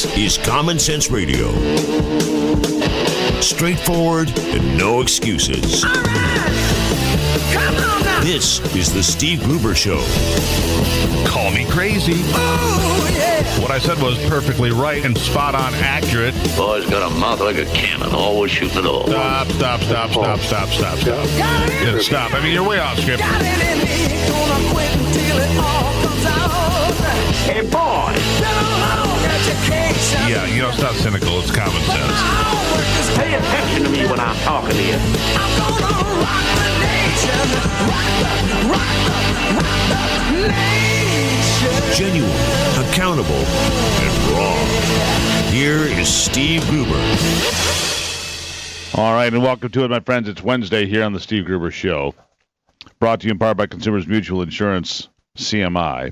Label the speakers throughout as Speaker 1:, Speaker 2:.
Speaker 1: This is Common Sense Radio. Straightforward and no excuses.
Speaker 2: All right. Come on now.
Speaker 1: This is the Steve Gruber Show.
Speaker 3: Call me crazy.
Speaker 2: Oh, yeah.
Speaker 3: What I said was perfectly right and spot on accurate.
Speaker 4: Boy's got a mouth like a cannon, always shooting it all.
Speaker 3: Stop. Yeah, stop. I mean, you're way off script.
Speaker 2: Got it in me. Gonna quit until it all comes out.
Speaker 4: Hey, boy!
Speaker 2: Been a long education.
Speaker 3: Yeah, you know, it's not cynical. It's common sense.
Speaker 4: Pay attention to me when I'm talking to you.
Speaker 2: I'm gonna rock the nation. Rock the nation.
Speaker 1: Genuine, accountable, and raw. Here is Steve Gruber.
Speaker 5: All right, and welcome to it, my friends. It's Wednesday here on the Steve Gruber Show. Brought to you in part by Consumers Mutual Insurance, CMI.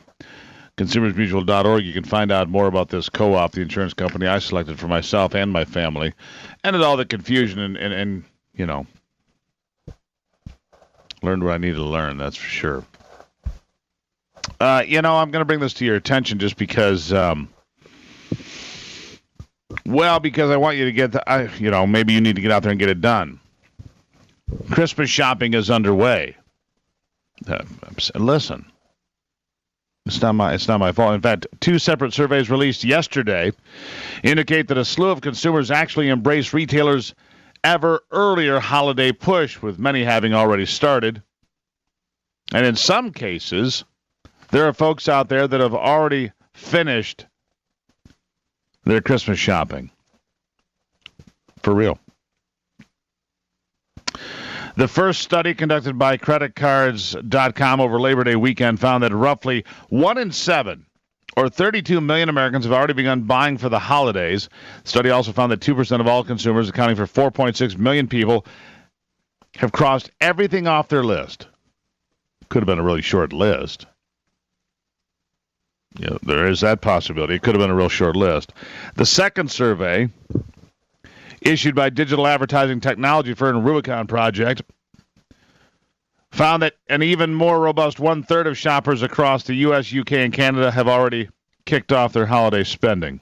Speaker 5: ConsumersMutual.org. You can find out more about this co-op, the insurance company I selected for myself and my family, and all the confusion and you know, learned what I needed to learn, that's for sure. You know, I'm going to bring this to your attention just because, because I want you to get, maybe you need to get out there and get it done. Christmas shopping is underway. Listen. It's not my fault. In fact, two separate surveys released yesterday indicate that a slew of consumers actually embrace retailers' ever earlier holiday push, with many having already started. And in some cases, there are folks out there that have already finished their Christmas shopping. For real. The first study conducted by creditcards.com over Labor Day weekend found that roughly 1 in 7, or 32 million Americans, have already begun buying for the holidays. The study also found that 2% of all consumers, accounting for 4.6 million people, have crossed everything off their list. Could have been a really short list. Yeah, there is that possibility. It could have been a real short list. The second survey, issued by digital advertising technology firm Rubicon Project, found that an even more robust 1/3 of shoppers across the U.S., U.K., and Canada have already kicked off their holiday spending.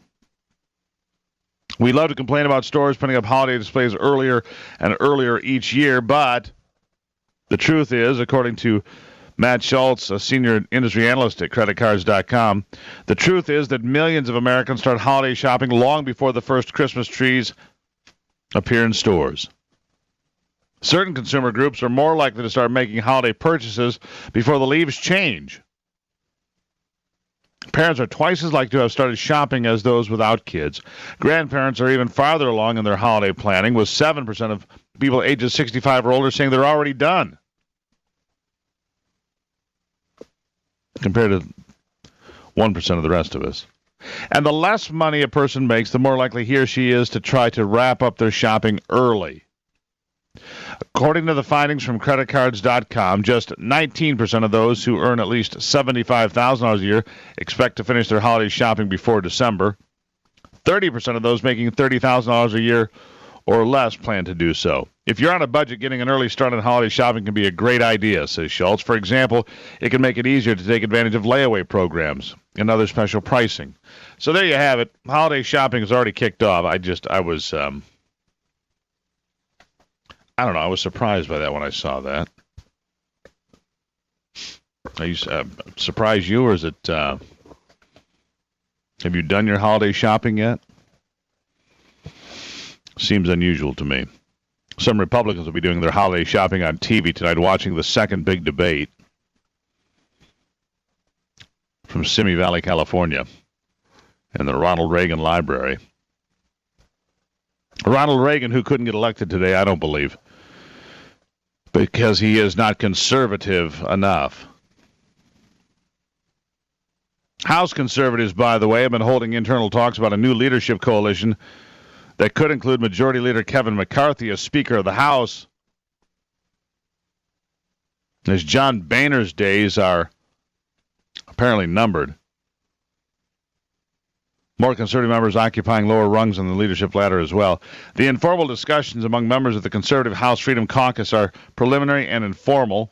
Speaker 5: We love to complain about stores putting up holiday displays earlier and earlier each year, but the truth is, according to Matt Schultz, a senior industry analyst at creditcards.com, the truth is that millions of Americans start holiday shopping long before the first Christmas trees appear in stores. Certain consumer groups are more likely to start making holiday purchases before the leaves change. Parents are twice as likely to have started shopping as those without kids. Grandparents are even farther along in their holiday planning, with 7% of people ages 65 or older saying they're already done, compared to 1% of the rest of us. And the less money a person makes, the more likely he or she is to try to wrap up their shopping early. According to the findings from creditcards.com, just 19% of those who earn at least $75,000 a year expect to finish their holiday shopping before December. 30% of those making $30,000 a year or less plan to do so. If you're on a budget, getting an early start on holiday shopping can be a great idea, says Schultz. For example, it can make it easier to take advantage of layaway programs and other special pricing. So there you have it. Holiday shopping has already kicked off. I was surprised by that when I saw that. Are you surprised you, or is it, have you done your holiday shopping yet? Seems unusual to me. Some Republicans will be doing their holiday shopping on TV tonight, watching the second big debate from Simi Valley, California, in the Ronald Reagan Library. Ronald Reagan, who couldn't get elected today, I don't believe, because he is not conservative enough. House conservatives, by the way, have been holding internal talks about a new leadership coalition that could include Majority Leader Kevin McCarthy as Speaker of the House, as John Boehner's days are apparently numbered. More conservative members occupying lower rungs on the leadership ladder as well. The informal discussions among members of the Conservative House Freedom Caucus are preliminary and informal.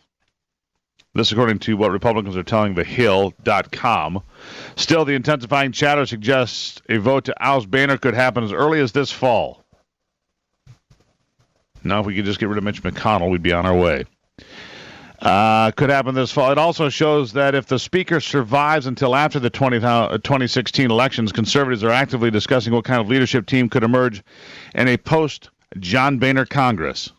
Speaker 5: This according to what Republicans are telling TheHill.com. Still, the intensifying chatter suggests a vote to oust Boehner could happen as early as this fall. Now, if we could just get rid of Mitch McConnell, we'd be on our way. Could happen this fall. It also shows that if the Speaker survives until after the 2016 elections, conservatives are actively discussing what kind of leadership team could emerge in a post-John Boehner Congress.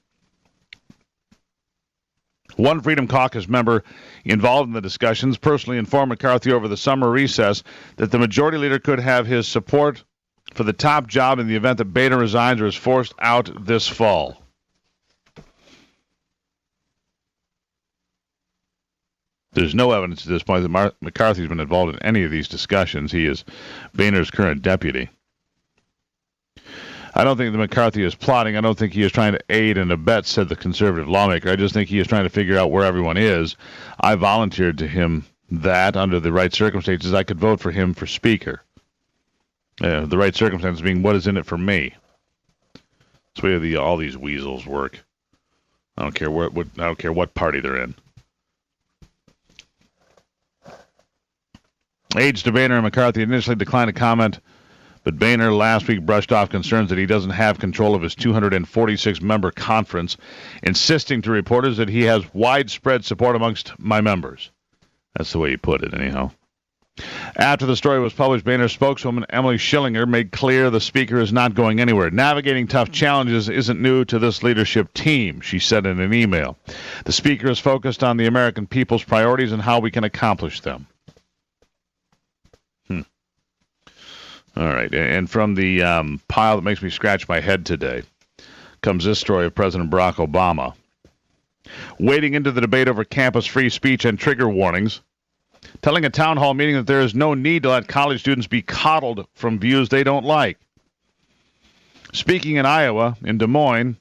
Speaker 5: One Freedom Caucus member involved in the discussions personally informed McCarthy over the summer recess that the majority leader could have his support for the top job in the event that Boehner resigns or is forced out this fall. There's no evidence at this point that McCarthy's been involved in any of these discussions. He is Boehner's current deputy. I don't think that McCarthy is plotting. I don't think he is trying to aid and abet, said the conservative lawmaker. I just think he is trying to figure out where everyone is. I volunteered to him that, under the right circumstances, I could vote for him for Speaker. The right circumstances being, what is in it for me? That's the way all these weasels work. I don't care what party they're in. Aides to Boehner and McCarthy initially declined to comment, but Boehner last week brushed off concerns that he doesn't have control of his 246-member conference, insisting to reporters that he has widespread support amongst my members. That's the way he put it, anyhow. After the story was published, Boehner's spokeswoman Emily Schillinger made clear the Speaker is not going anywhere. Navigating tough challenges isn't new to this leadership team, she said in an email. The Speaker is focused on the American people's priorities and how we can accomplish them. All right, and from the pile that makes me scratch my head today comes this story of President Barack Obama. Wading into the debate over campus free speech and trigger warnings, telling a town hall meeting that there is no need to let college students be coddled from views they don't like. Speaking in Iowa, in Des Moines,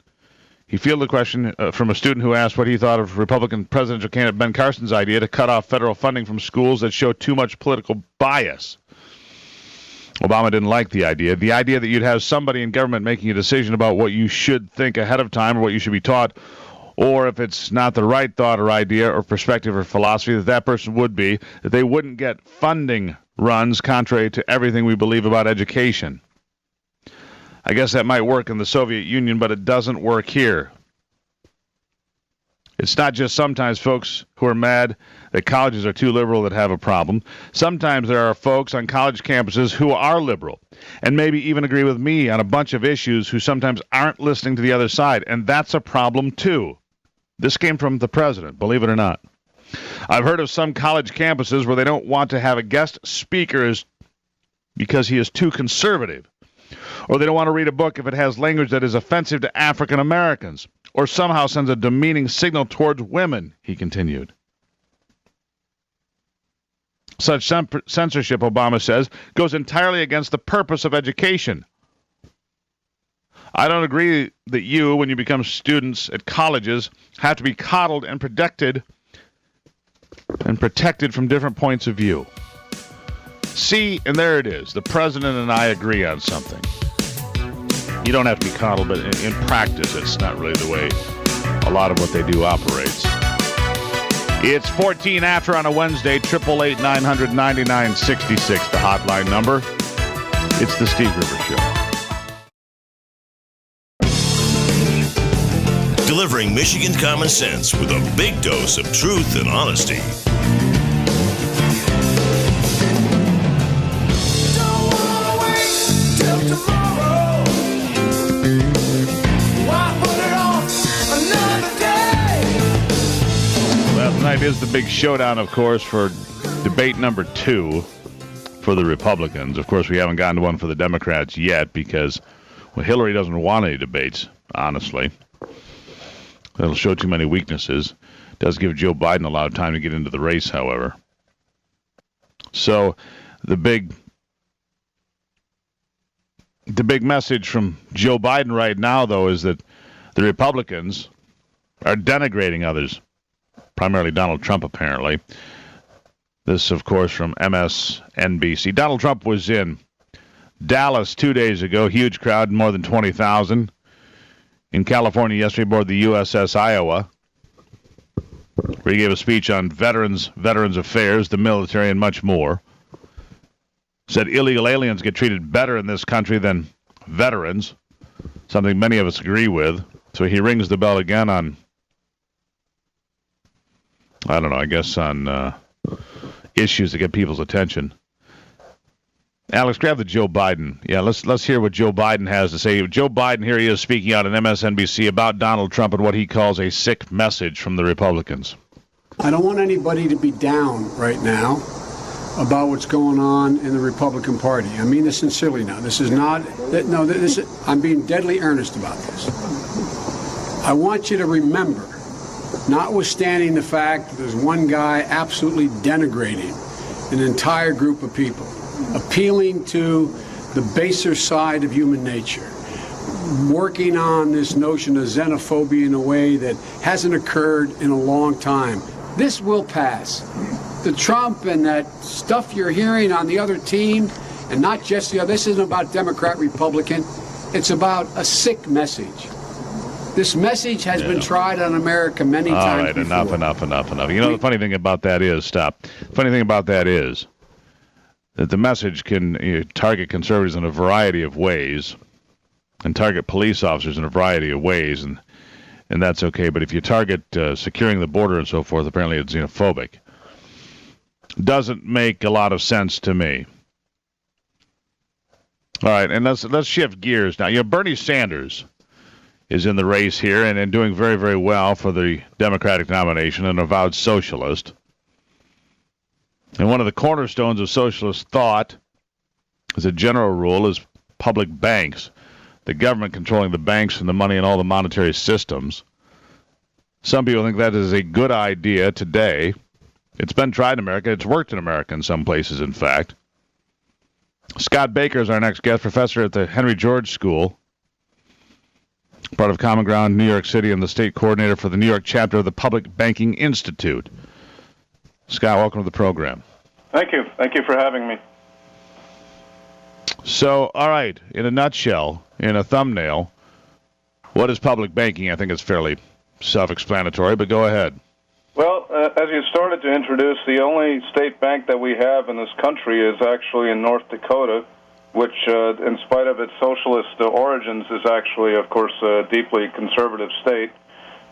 Speaker 5: he fielded a question from a student who asked what he thought of Republican presidential candidate Ben Carson's idea to cut off federal funding from schools that show too much political bias. Obama didn't like the idea that you'd have somebody in government making a decision about what you should think ahead of time or what you should be taught, or if it's not the right thought or idea or perspective or philosophy, that person would be, that they wouldn't get funding runs contrary to everything we believe about education. I guess that might work in the Soviet Union, but it doesn't work here. It's not just sometimes folks who are mad that colleges are too liberal that have a problem. Sometimes there are folks on college campuses who are liberal and maybe even agree with me on a bunch of issues who sometimes aren't listening to the other side, and that's a problem too. This came from the president, believe it or not. I've heard of some college campuses where they don't want to have a guest speaker because he is too conservative, or they don't want to read a book if it has language that is offensive to African Americans, or somehow sends a demeaning signal towards women, he continued. Such censorship, Obama says, goes entirely against the purpose of education. I don't agree that you, when you become students at colleges, have to be coddled and protected from different points of view. See, and there it is. The president and I agree on something. You don't have to be coddled, but in practice, it's not really the way a lot of what they do operates. It's 14 after on a Wednesday, 888-900-9966, the hotline number. It's the Steve Gruber Show.
Speaker 1: Delivering Michigan common sense with a big dose of truth and honesty.
Speaker 2: Don't wanna wait till tomorrow. Why put it off another day?
Speaker 5: Well, tonight is the big showdown, of course, for debate number 2 for the Republicans. Of course, we haven't gotten to one for the Democrats yet because, well, Hillary doesn't want any debates, honestly. That'll show too many weaknesses. Does give Joe Biden a lot of time to get into the race, however. So the big message from Joe Biden right now, though, is that the Republicans are denigrating others, primarily Donald Trump, apparently. This, of course, from MSNBC. Donald Trump was in Dallas 2 days ago, huge crowd, more than 20,000. In California yesterday aboard the USS Iowa. where he gave a speech on veterans affairs, the military, and much more. Said illegal aliens get treated better in this country than veterans, something many of us agree with. So he rings the bell again on, I don't know, I guess on issues that get people's attention. Alex, grab the Joe Biden. Yeah, let's hear what Joe Biden has to say. Joe Biden, here he is speaking out on MSNBC about Donald Trump and what he calls a sick message from the Republicans.
Speaker 6: I don't want anybody to be down right now about what's going on in the Republican Party. I mean this sincerely now. This is not, no, I'm being deadly earnest about this. I want you to remember, notwithstanding the fact that there's one guy absolutely denigrating an entire group of people, appealing to the baser side of human nature, working on this notion of xenophobia in a way that hasn't occurred in a long time. This will pass. The Trump and that stuff you're hearing on the other team, and not just the other, this isn't about Democrat, Republican. It's about a sick message. This message has been tried on America many times before.
Speaker 5: All right, enough. You know, the funny thing about that is, The funny thing about that is that the message can target conservatives in a variety of ways and target police officers in a variety of ways, and that's okay. But if you target securing the border and so forth, apparently it's xenophobic. Doesn't make a lot of sense to me. All right, and let's shift gears now. You know, Bernie Sanders is in the race here and doing very, very well for the Democratic nomination, an avowed socialist. And one of the cornerstones of socialist thought, as a general rule, is public banks, the government controlling the banks and the money and all the monetary systems. Some people think that is a good idea today. It's been tried in America. It's worked in America in some places, in fact. Scott Baker is our next guest, professor at the Henry George School, part of Common Ground, New York City, and the state coordinator for the New York chapter of the Public Banking Institute. Scott, welcome to the program.
Speaker 7: Thank you. Thank you for having me.
Speaker 5: So, all right, in a nutshell, in a thumbnail, what is public banking? I think it's fairly self-explanatory, but go ahead.
Speaker 7: Well, as you started to introduce, the only state bank that we have in this country is actually in North Dakota, which, in spite of its socialist origins, is actually, of course, a deeply conservative state.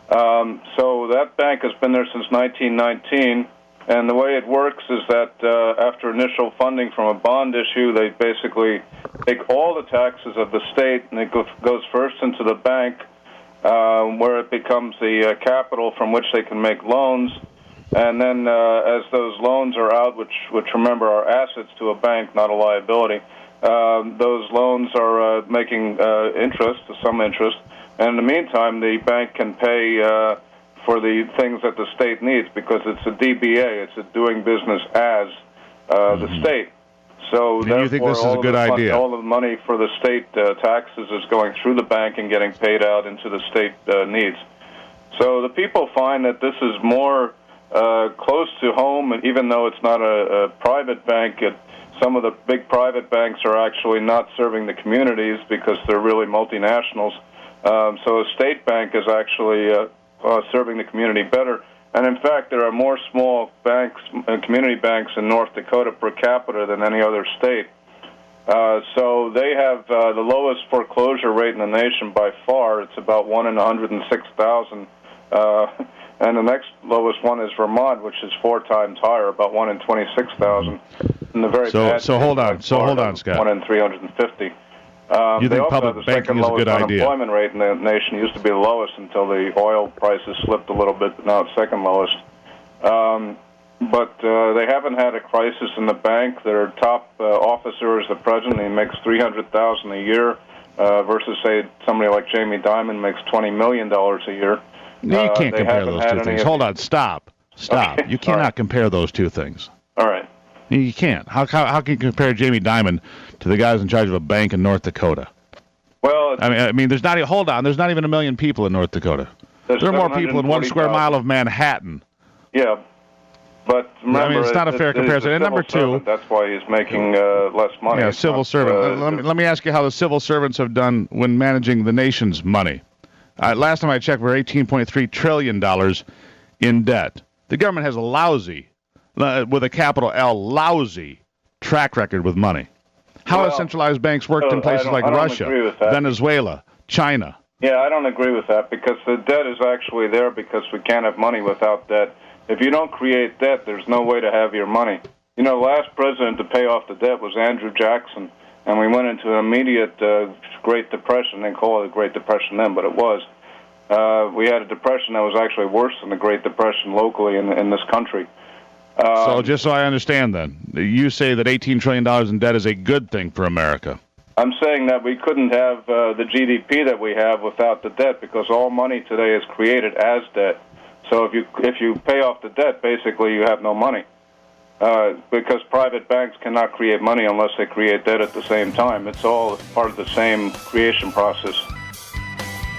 Speaker 7: So that bank has been there since 1919, and the way it works is that after initial funding from a bond issue, they basically take all the taxes of the state, and it goes first into the bank, where it becomes the capital from which they can make loans. And then as those loans are out, which remember are assets to a bank, not a liability, those loans are making some interest. And in the meantime, the bank can pay for the things that the state needs, because it's a DBA, it's a doing business as the state. So
Speaker 5: and you think this is a good idea?
Speaker 7: All the money for the state taxes is going through the bank and getting paid out into the state needs. So the people find that this is more close to home, and even though it's not a private bank, some of the big private banks are actually not serving the communities because they're really multinationals. So a state bank is actually serving the community better. And in fact, there are more small banks, community banks in North Dakota per capita than any other state. So they have the lowest foreclosure rate in the nation by far. It's about 1 in 106,000. And the next lowest one is Vermont, which is 4 times higher, about 1 in 26,000. And the very
Speaker 5: so hold on, Scott.
Speaker 7: 1 in 350.
Speaker 5: You think public banking is a good idea?
Speaker 7: The unemployment rate in the nation used to be the lowest until the oil prices slipped a little bit, but now it's second lowest. But they haven't had a crisis in the bank. Their top officer is the president. He makes $300,000 a year, versus say somebody like Jamie Dimon makes $20 million a year.
Speaker 5: No, you can't compare those two things. Hold on, stop. Okay. You cannot compare those two things.
Speaker 7: All right.
Speaker 5: You can't. How can you compare Jamie Dimon to the guys in charge of a bank in North Dakota?
Speaker 7: Well,
Speaker 5: I mean, there's not. Hold on. There's not even 1 million people in North Dakota. There are more people in 1 square mile of Manhattan.
Speaker 7: Yeah, but remember,
Speaker 5: I mean, it's not a fair comparison. And number two,
Speaker 7: that's why he's making less money.
Speaker 5: Yeah, civil servant. Let me ask you how the civil servants have done when managing the nation's money. Last time I checked, we're $18.3 trillion in debt. The government has a lousy, with a capital L, lousy track record with money. How have centralized banks worked in places like Russia, Venezuela, China?
Speaker 7: Yeah, I don't agree with that because the debt is actually there because we can't have money without debt. If you don't create debt, there's no way to have your money. You know, the last president to pay off the debt was Andrew Jackson, and we went into an immediate Great Depression. They didn't call it a Great Depression then, but it was. We had a depression that was actually worse than the Great Depression locally in this country.
Speaker 5: So just so I understand then, you say that $18 trillion in debt is a good thing for America.
Speaker 7: I'm saying that we couldn't have the GDP that we have without the debt because all money today is created as debt. So if you pay off the debt, basically you have no money because private banks cannot create money unless they create debt at the same time. It's all part of the same creation process.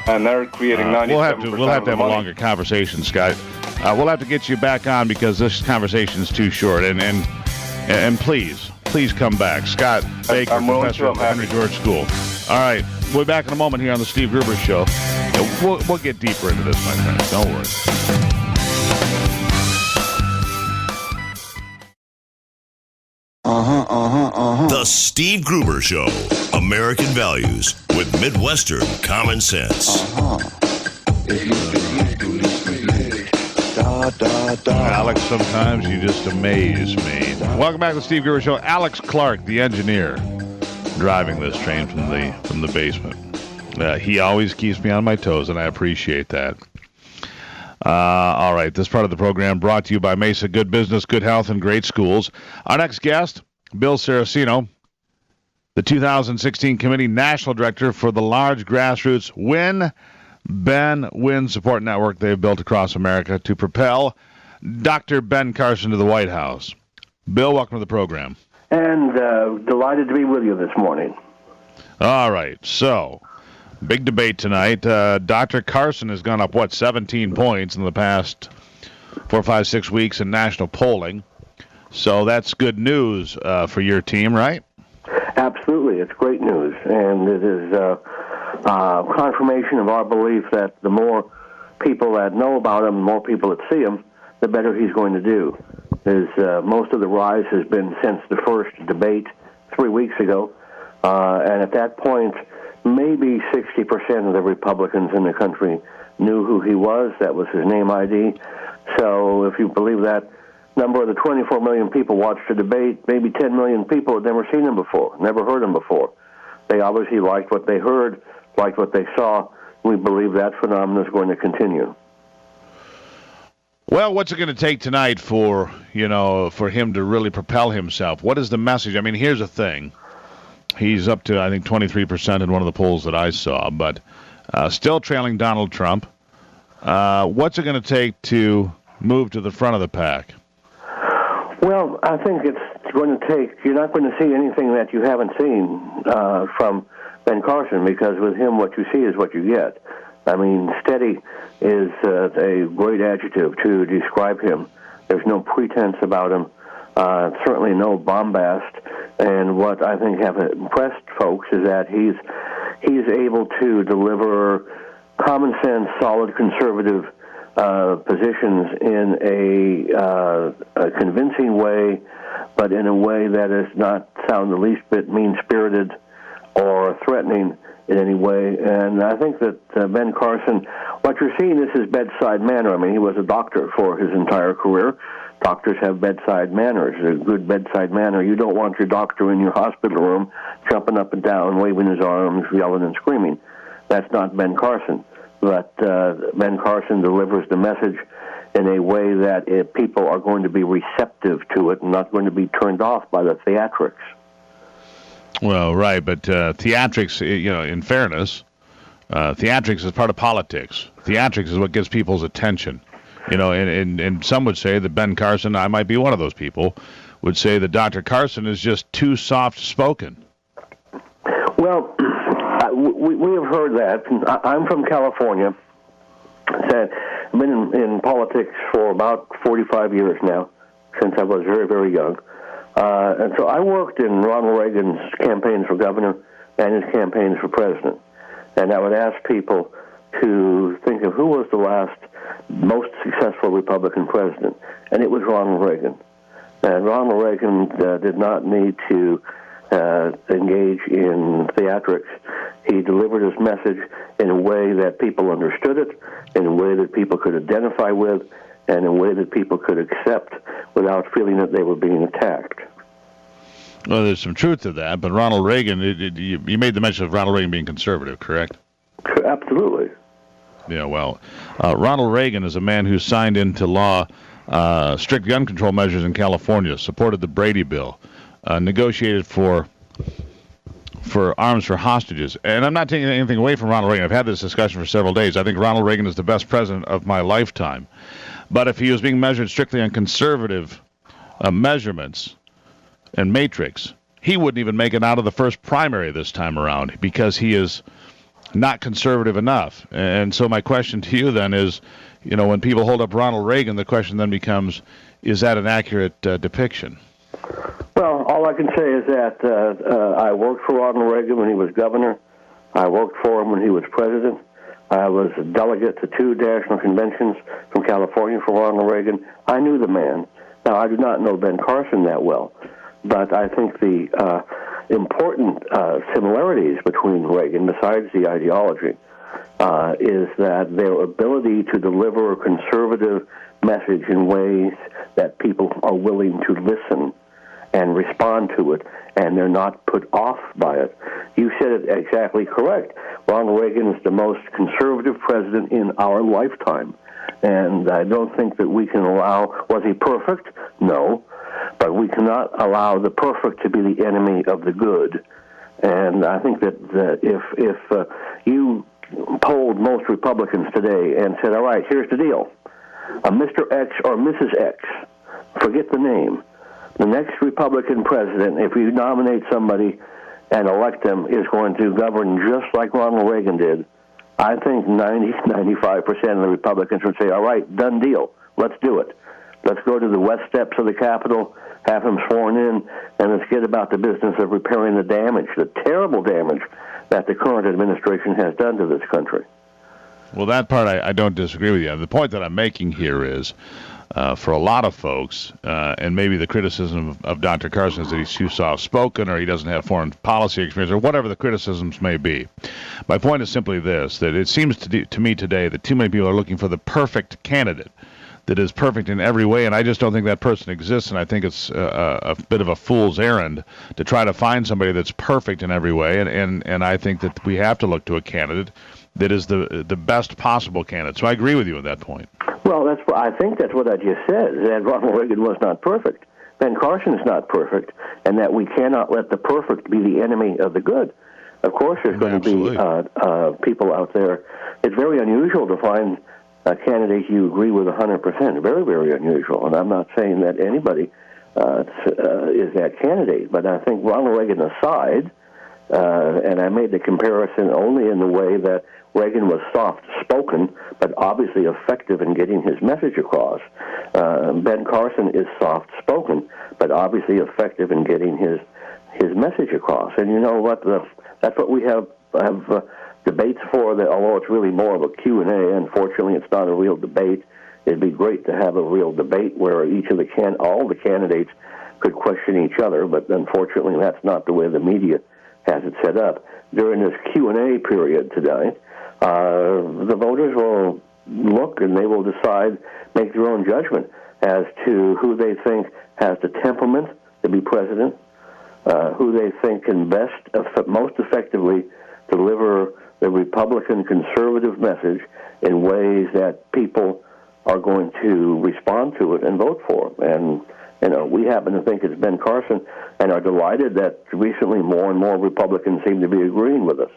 Speaker 7: And they're creating 97%
Speaker 5: We'll have to have
Speaker 7: money.
Speaker 5: a longer conversation, Scott. We'll have to get you back on because this conversation is too short. And please come back. Scott Baker, professor at the Henry George School. All right, we'll be back in a moment here on the Steve Gruber Show. We'll get deeper into this, my friends. Don't worry.
Speaker 1: The Steve Gruber Show. American values with Midwestern common sense.
Speaker 5: Alex, sometimes you just amaze me. Welcome back to the Steve Gruber Show. Alex Clark, the engineer, driving this train from the basement. He always keeps me on my toes, and I appreciate that. All right, this part of the program brought to you by Mesa. Good business, good health, and great schools. Our next guest, Bill Saracino, the 2016 Committee National Director for the large grassroots Win Support Network they've built across America to propel Dr. Ben Carson to the White House. Bill, welcome to the program.
Speaker 8: And delighted to be with you this morning.
Speaker 5: All right, so big debate tonight. Dr. Carson has gone up, 17 points in the past 4, 5, 6 weeks in national polling. So that's good news for your team, right?
Speaker 8: Absolutely. It's great news. And it is confirmation of our belief that the more people that know about him, the more people that see him, the better he's going to do. Most of the rise has been since the first debate 3 weeks ago. And at that point, maybe 60% of the Republicans in the country knew who he was. That was his name ID. So if you believe that number of the 24 million people watched the debate, maybe 10 million people had never seen him before, never heard him before. They obviously liked what they heard, liked what they saw. We believe that phenomenon is going to continue.
Speaker 5: Well, what's it going to take tonight for him to really propel himself? What is the message? I mean, here's the thing. He's up to, I think, 23% in one of the polls that I saw, but still trailing Donald Trump. What's it going to take to move to the front of the pack?
Speaker 8: Well, I think it's going to take, you're not going to see anything that you haven't seen from Ben Carson, because with him what you see is what you get. I mean, steady is a great adjective to describe him. There's no pretense about him, certainly no bombast. And what I think have impressed folks is that he's able to deliver common sense, solid conservative positions in a convincing way, but in a way that does not sound the least bit mean-spirited or threatening in any way. And I think that Ben Carson, what you're seeing is his bedside manner. I mean, he was a doctor for his entire career. Doctors have bedside manners, a good bedside manner. You don't want your doctor in your hospital room jumping up and down, waving his arms, yelling and screaming. That's not Ben Carson. But Ben Carson delivers the message in a way that people are going to be receptive to it and not going to be turned off by the theatrics.
Speaker 5: Well, right, but theatrics, in fairness, theatrics is part of politics. Theatrics is what gets people's attention. And some would say that Ben Carson, I might be one of those people, would say that Dr. Carson is just too soft-spoken.
Speaker 8: Well, we have heard that. I'm from California. I've been in politics for about 45 years now, since I was very, very young. And so I worked in Ronald Reagan's campaigns for governor and his campaigns for president. And I would ask people to think of who was the last most successful Republican president, and it was Ronald Reagan. And Ronald Reagan did not need to engage in theatrics. He delivered his message in a way that people understood it, in a way that people could identify with, and in a way that people could accept without feeling that they were being attacked.
Speaker 5: Well, there's some truth to that, but Ronald Reagan, you made the mention of Ronald Reagan being conservative, correct?
Speaker 8: Absolutely.
Speaker 5: Yeah, well, Ronald Reagan is a man who signed into law strict gun control measures in California, supported the Brady Bill, negotiated for arms for hostages. And I'm not taking anything away from Ronald Reagan. I've had this discussion for several days. I think Ronald Reagan is the best president of my lifetime. But if he was being measured strictly on conservative measurements and matrix, he wouldn't even make it out of the first primary this time around because he is not conservative enough. And so my question to you then is, when people hold up Ronald Reagan, the question then becomes, is that an accurate depiction?
Speaker 8: Well, all I can say is that I worked for Ronald Reagan when he was governor. I worked for him when he was president. I was a delegate to 2 national conventions from California for Ronald Reagan. I knew the man. Now, I do not know Ben Carson that well, but I think the important similarities between Reagan, besides the ideology, is that their ability to deliver a conservative message in ways that people are willing to listen and respond to it, and they're not put off by it. You said it exactly correct. Ronald Reagan is the most conservative president in our lifetime, and I don't think that we can allow, was he perfect? No, but we cannot allow the perfect to be the enemy of the good. And I think that if you polled most Republicans today and said, all right, here's the deal, Mr. X or Mrs. X, forget the name, the next Republican president, if you nominate somebody and elect them, is going to govern just like Ronald Reagan did, I think 95% of the Republicans would say, all right, done deal, let's do it. Let's go to the west steps of the Capitol, have him sworn in, and let's get about the business of repairing the damage, the terrible damage that the current administration has done to this country.
Speaker 5: Well, that part I don't disagree with you. The point that I'm making here is, for a lot of folks, and maybe the criticism of Dr. Carson is that he's too soft-spoken or he doesn't have foreign policy experience or whatever the criticisms may be. My point is simply this, that it seems to me today that too many people are looking for the perfect candidate that is perfect in every way, and I just don't think that person exists, and I think it's a bit of a fool's errand to try to find somebody that's perfect in every way, and I think that we have to look to a candidate that is the best possible candidate. So I agree with you on that point.
Speaker 8: Well, I think that's what I just said, that Ronald Reagan was not perfect. Ben Carson is not perfect, and that we cannot let the perfect be the enemy of the good. Of course, there's going to be people out there. It's very unusual to find a candidate you agree with 100%. Very, very unusual. And I'm not saying that anybody is that candidate, but I think Ronald Reagan aside, and I made the comparison only in the way that Reagan was soft-spoken, but obviously effective in getting his message across. Ben Carson is soft-spoken, but obviously effective in getting his message across. And you know what? That's what we have debates for, that although it's really more of a Q&A, unfortunately it's not a real debate. It'd be great to have a real debate where all the candidates could question each other, but unfortunately that's not the way the media has it set up. During this Q&A period today, the voters will look and they will decide, make their own judgment as to who they think has the temperament to be president, who they think can most effectively deliver the Republican conservative message in ways that people are going to respond to it and vote for. And, we happen to think it's Ben Carson and are delighted that recently more and more Republicans seem to be agreeing with us.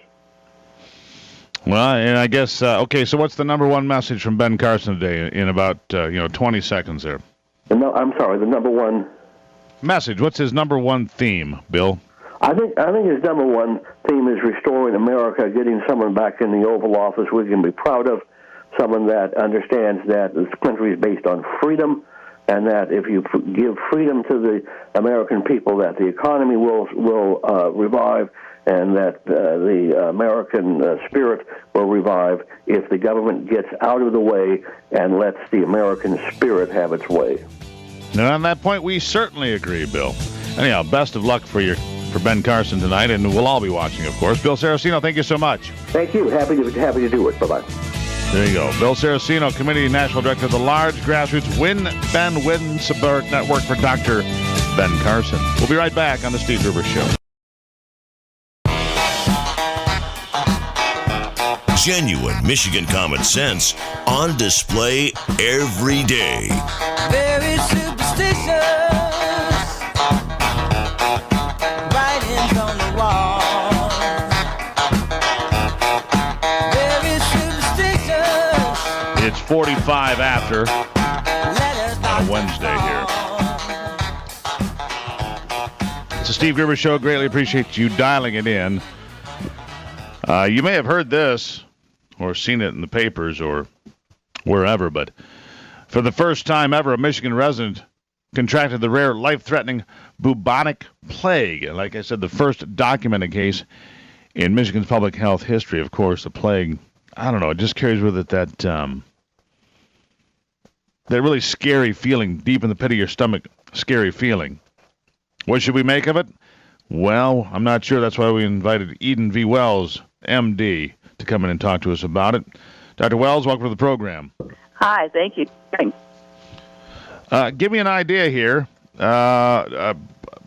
Speaker 5: Well, and I guess, okay, so what's the number one message from Ben Carson today in about, 20 seconds there?
Speaker 8: I'm sorry, the number one
Speaker 5: message. What's his number one theme, Bill?
Speaker 8: I think his number one theme is restoring America, getting someone back in the Oval Office we can be proud of, someone that understands that this country is based on freedom, and that if you give freedom to the American people, that the economy will revive, and that the American spirit will revive if the government gets out of the way and lets the American spirit have its way.
Speaker 5: And on that point, we certainly agree, Bill. Anyhow, best of luck for Ben Carson tonight, and we'll all be watching, of course. Bill Saracino, thank you so much.
Speaker 8: Thank you. Happy to do it. Bye-bye.
Speaker 5: There you go. Bill Saracino, Committee National Director of the large grassroots Win Support Network for Dr. Ben Carson. We'll be right back on the Steve Gruber Show.
Speaker 1: Genuine Michigan common sense on display every day.
Speaker 2: Very superstitious. Writings on the wall. Very superstitious.
Speaker 5: It's 45 after on a Wednesday here. It's the Steve Gruber Show. Greatly appreciate you dialing it in. You may have heard this or seen it in the papers or wherever, but for the first time ever, a Michigan resident contracted the rare life-threatening bubonic plague. And like I said, the first documented case in Michigan's public health history. Of course, the plague, I don't know, it just carries with it that really scary feeling, deep in the pit of your stomach, scary feeling. What should we make of it? Well, I'm not sure. That's why we invited Eden V. Wells, MD, to come in and talk to us about it. Dr. Wells, welcome to the program.
Speaker 9: Hi, thank you.
Speaker 5: Give me an idea here.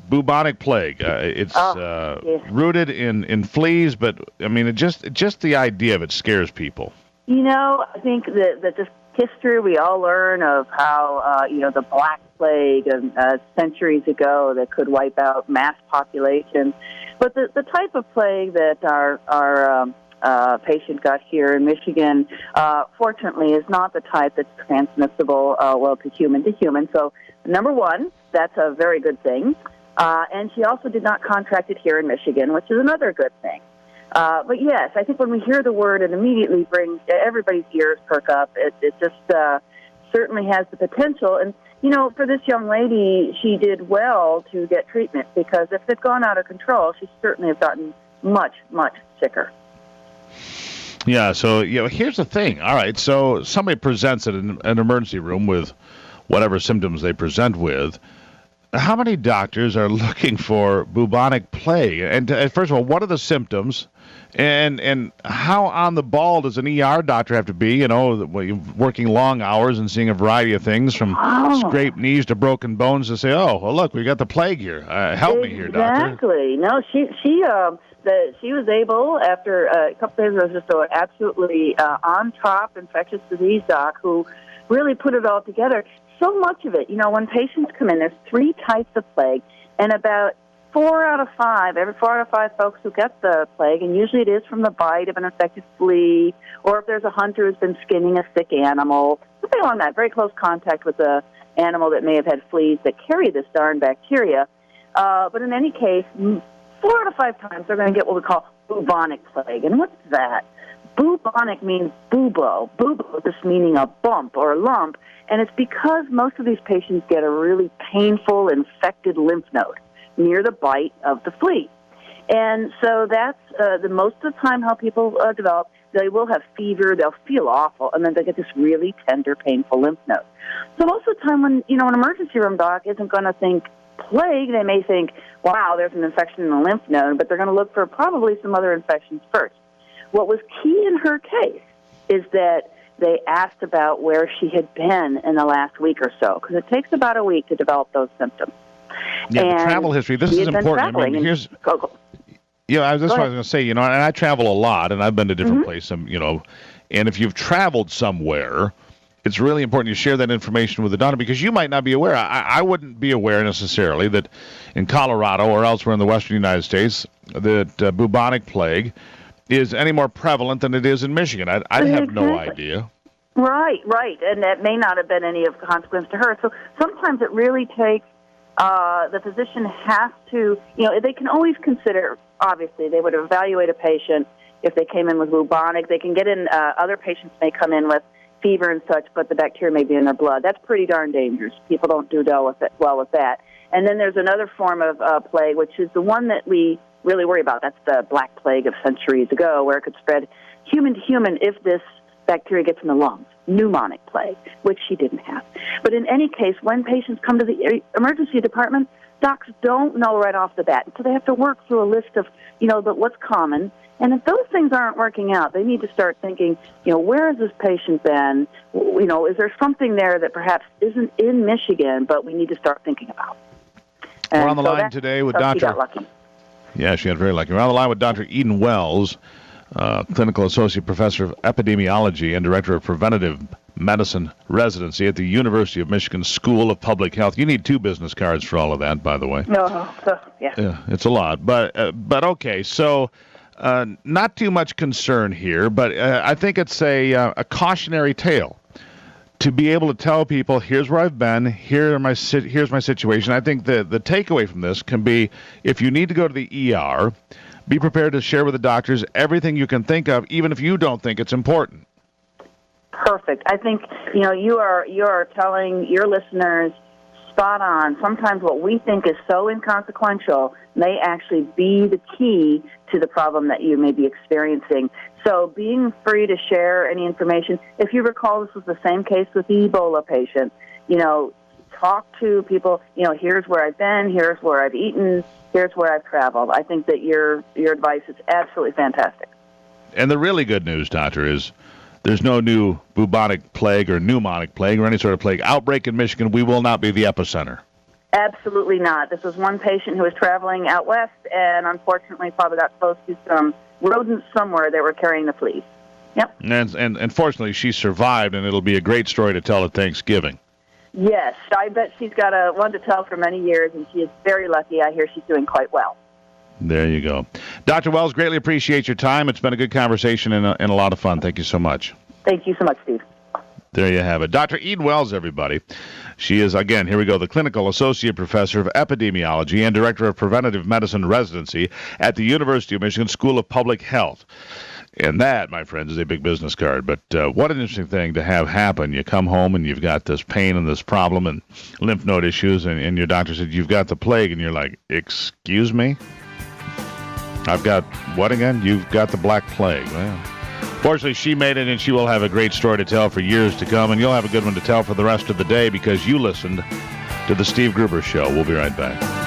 Speaker 5: Bubonic plague. It's
Speaker 9: yes.
Speaker 5: rooted in fleas, but I mean, just the idea of it scares people.
Speaker 9: You know, I think that just history we all learn of how the Black Plague centuries ago that could wipe out mass populations, but the type of plague that our patient got here in Michigan, fortunately, is not the type that's transmissible to human. So, number one, that's a very good thing. And she also did not contract it here in Michigan, which is another good thing. But yes, I think when we hear the word, it immediately brings everybody's ears perk up. It just certainly has the potential. And, for this young lady, she did well to get treatment, because if it had gone out of control, she certainly have gotten much, much sicker.
Speaker 5: Yeah, so here's the thing. All right, so somebody presents in an emergency room with whatever symptoms they present with. How many doctors are looking for bubonic plague? And first of all, what are the symptoms? And how on the ball does an ER doctor have to be? Working long hours and seeing a variety of things, from scraped knees to broken bones, to say, "Oh, well, look, we got the plague here. Help me here, doctor."
Speaker 9: Exactly. No, she was able, after a couple days, was just an absolutely on top infectious disease doc who really put it all together. So much of it, when patients come in, there's 3 types of plague, and about 4 out of 5, every 4 out of 5 folks who get the plague, and usually it is from the bite of an infected flea, or if there's a hunter who's been skinning a sick animal, something along that, very close contact with the animal that may have had fleas that carry this darn bacteria. But in any case, 4 out of 5 times they're going to get what we call bubonic plague. And what's that? Bubonic means bubo. Bubo just meaning a bump or a lump. And it's because most of these patients get a really painful, infected lymph node near the bite of the flea. And so that's the most of the time how people develop. They will have fever, they'll feel awful, and then they get this really tender, painful lymph node. So most of the time when, an emergency room doc isn't going to think plague, they may think, wow, there's an infection in the lymph node, but they're going to look for probably some other infections first. What was key in her case is that they asked about where she had been in the last week or so, because it takes about a week to develop those symptoms.
Speaker 5: Yeah, the travel history. This is important. I mean, here's... I was going to say, and I travel a lot, and I've been to different places, and if you've traveled somewhere, it's really important you share that information with the doctor, because you might not be aware. I wouldn't be aware necessarily that in Colorado or elsewhere in the western United States that bubonic plague is any more prevalent than it is in Michigan. I'd have no idea.
Speaker 9: Right, and that may not have been any of consequence to her. So sometimes it really takes, the physician has to, they can always consider, obviously, they would evaluate a patient if they came in with bubonic. They can get in, other patients may come in with fever and such, but the bacteria may be in their blood. That's pretty darn dangerous. People don't do well with that. And then there's another form of plague, which is the one that we really worry about. That's the Black Plague of centuries ago, where it could spread human to human if this bacteria gets in the lungs. Pneumonic plague, which she didn't have. But in any case, when patients come to the emergency department, docs don't know right off the bat. So they have to work through a list of, what's common. And if those things aren't working out, they need to start thinking, where has this patient been? Is there something there that perhaps isn't in Michigan, but we need to start thinking about?
Speaker 5: We're on the line today with Dr.
Speaker 9: She got lucky.
Speaker 5: Yeah, she got very lucky. We're on the line with Dr. Eden Wells, Clinical Associate Professor of Epidemiology and Director of Preventative Medicine Residency at the University of Michigan School of Public Health. You need 2 business cards for all of that, by the way.
Speaker 9: No, yeah.
Speaker 5: Yeah, it's a lot. But okay, so not too much concern here, but I think it's a cautionary tale to be able to tell people, here's where I've been, here's my situation. I think the takeaway from this can be, if you need to go to the ER, be prepared to share with the doctors everything you can think of, even if you don't think it's important.
Speaker 9: Perfect. I think, you are telling your listeners spot on. Sometimes what we think is so inconsequential may actually be the key to the problem that you may be experiencing. So being free to share any information. If you recall, this was the same case with the Ebola patient. Talk to people, here's where I've been, here's where I've eaten, here's where I've traveled. I think that your advice is absolutely fantastic.
Speaker 5: And the really good news, Doctor, is there's no new bubonic plague or pneumonic plague or any sort of plague outbreak in Michigan. We will not be the epicenter.
Speaker 9: Absolutely not. This was one patient who was traveling out west and unfortunately probably got close to some rodents somewhere that were carrying the fleas. Yep.
Speaker 5: And fortunately, she survived, and it'll be a great story to tell at Thanksgiving.
Speaker 9: Yes, I bet she's got one to tell for many years, and she is very lucky. I hear she's doing quite well.
Speaker 5: There you go. Dr. Wells, greatly appreciate your time. It's been a good conversation and a lot of fun. Thank you so much.
Speaker 9: Thank you so much, Steve.
Speaker 5: There you have it. Dr. Eden Wells, everybody. She is, again, here we go, the Clinical Associate Professor of Epidemiology and Director of Preventative Medicine Residency at the University of Michigan School of Public Health. And that, my friends, is a big business card. But what an interesting thing to have happen. You come home and you've got this pain and this problem and lymph node issues, and your doctor said, you've got the plague. And you're like, excuse me? I've got what again? You've got the Black Plague. Well, fortunately, she made it, and she will have a great story to tell for years to come. And you'll have a good one to tell for the rest of the day because you listened to The Steve Gruber Show. We'll be right back.